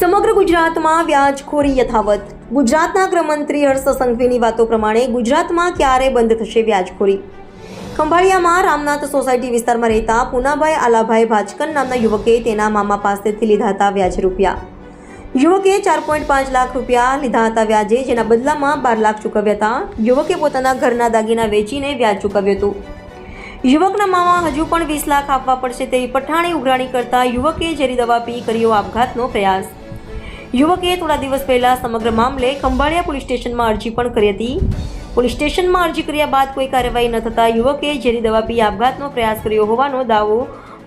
સમગ્ર ગુજરાતમાં વ્યાજખોરી યથાવત। ગુજરાતના ગૃહમંત્રી હર્ષ સંઘવીની વાતો પ્રમાણે ગુજરાતમાં ક્યારે બંધ થશે વ્યાજખોરી? ખંભાળિયામાં રામનાથ સોસાયટી વિસ્તારમાં રહેતા પૂનાભાઈ આલાભાઈ ભાજકન નામના યુવકે તેના મામા પાસેથી લીધા હતા વ્યાજ રૂપિયા। યુવકે 4.5 લાખ રૂપિયા લીધા હતા વ્યાજે, જેના બદલામાં 12 લાખ ચૂકવ્યા હતા। યુવકે પોતાના ઘરના દાગીના વેચીને વ્યાજ ચૂકવ્યું હતું। યુવકના મામા હજુ પણ 20 લાખ આપવા પડશે તેવી પઠાણી ઉઘરાણી કરતા યુવકે ઝેરી દવા પી કર્યો આપઘાતનો પ્રયાસ। યુવકે થોડા દિવસ પહેલા સમગ્ર મામલે ખંભાળિયા પોલીસ સ્ટેશનમાં અરજી પણ કરી હતી। પોલીસ સ્ટેશનમાં અરજી કર્યા બાદ કોઈ કાર્યવાહી ન થતા યુવકે ઝેરી દવા પી આપઘાતનો પ્રયાસ કર્યો હોવાનો દાવો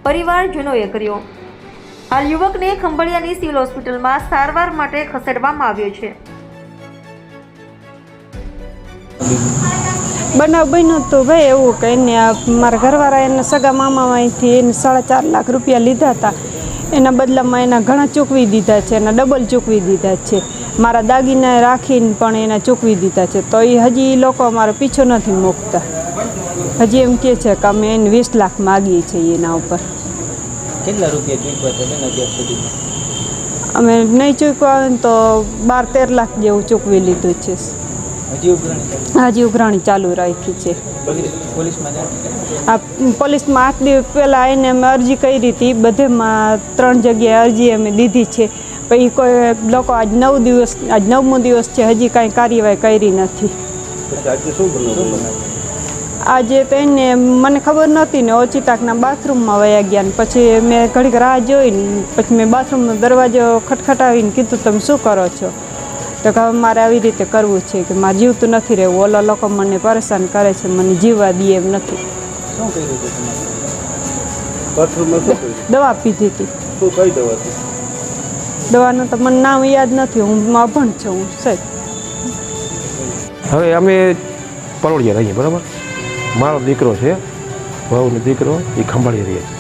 પરિવારજનોએ કર્યો। હાલ યુવકને ખંભાળિયાની સિવિલ હોસ્પિટલમાં સારવાર માટે ખસેડવામાં આવ્યો છે। બનાવ બન્યો તો ભાઈ એવું કે એને મારા ઘરવાળા એના સગા મામામાંથી એને 4.5 લાખ રૂપિયા લીધા હતા। એના બદલામાં એના ઘણા ચૂકવી દીધા છે, એના ડબલ ચૂકવી દીધા છે। મારા દાગીના રાખીને પણ એના ચૂકવી દીધા છે, તો એ હજી લોકો અમારો પીછો નથી મૂકતા। હજી એમ કહે છે કે અમે એને 20 લાખ માગીએ છીએ એના ઉપર। કેટલા રૂપિયા ચૂકવ્યા હતા અત્યાર સુધી? અમે નહીં ચૂકવા તો 12-13 લાખ જેવું ચૂકવી લીધું છે। હજી ઉઘરાણી ચાલુ રાખી છે। પોલીસમાં 8 દિવસ પહેલાં એને અમે અરજી કરી હતી, બધેમાં 3 જગ્યાએ અરજી અમે દીધી છે, પછી કોઈ લોકો આજ 9મો દિવસ છે, હજી કાંઈ કાર્યવાહી કરી નથી। આજે તો એને મને ખબર નહોતી ને ઓચિતાકના બાથરૂમમાં વયા ગયા ને પછી મેં ઘડીક રાહ જોઈને પછી મેં બાથરૂમનો દરવાજો ખટખટાવીને કીધું તમે શું કરો છો? તો કે મારે આવી રીતે કરવું છે કે મારે જીવતું નથી રહેવું, ઓલા લોકો મને પરેશાન કરે છે, મને જીવવા દે એમ નથી। શું કર્યું હતું બાથરૂમમાં? દવા પીધી હતી। શું કઈ દવા હતી? દવાનું તો મને નામ યાદ નથી, હું અભણ છું હું સાહેબ। હવે અમે પરોળિયા રહીએ, બરાબર? મારો દીકરો છે, ભાવનો દીકરો, એ ખંભાળિયા રહીએ છે।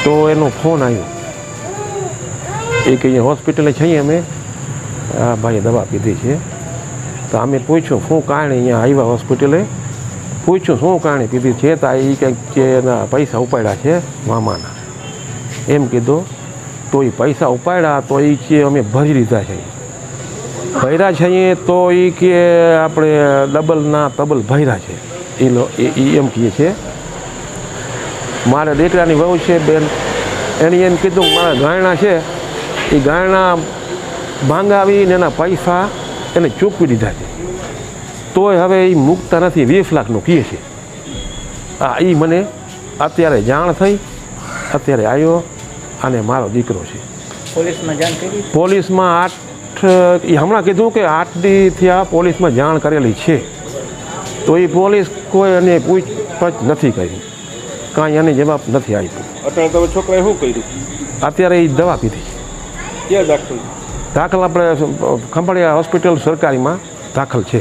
તો એનો ફોન આવ્યો એ કે અહીંયા હોસ્પિટલે છીએ અમે, આ ભાઈએ દવા પીધી છે। તો અમે પૂછ્યું શું કારણે અહીંયા આવ્યા હોસ્પિટલે, પૂછ્યું શું કારણે પીધી છે, તો એ કંઈક કે એના પૈસા ઉપાડ્યા છે મામાના, એમ કીધું। તો એ પૈસા ઉપાડ્યા તો એ કે અમે ભરી લીધા છે, ભર્યા છે તો એ કે આપણે ડબલના તબલ ભર્યા છે, એ એમ કહે છે। મારા દીકરાની વહુ છે બેન, એને એમ કીધું મારા ગાયણા છે એ ગાયણા ભાંગાવીને એના પૈસા એને ચૂકવી દીધા છે, તોય હવે એ મૂકતા નથી, 20 લાખનું કહે છે। હા, એ મને અત્યારે જાણ થઈ, અત્યારે આવ્યો અને મારો દીકરો છે। પોલીસમાં જાણ કરી? પોલીસમાં એ હમણાં કીધું કે 8 દી થયા પોલીસમાં જાણ કરેલી છે, તો એ પોલીસ કોઈ એને પૂછપરછ નથી કરી, કાંઈ એને જવાબ નથી આપ્યો। અત્યારે તમે છોકરાએ શું કર્યું? અત્યારે એ દવા પીધી। ક્યાં દાખલ? દાખલ આપણે ખંભાળિયા હોસ્પિટલ સરકારીમાં દાખલ છે।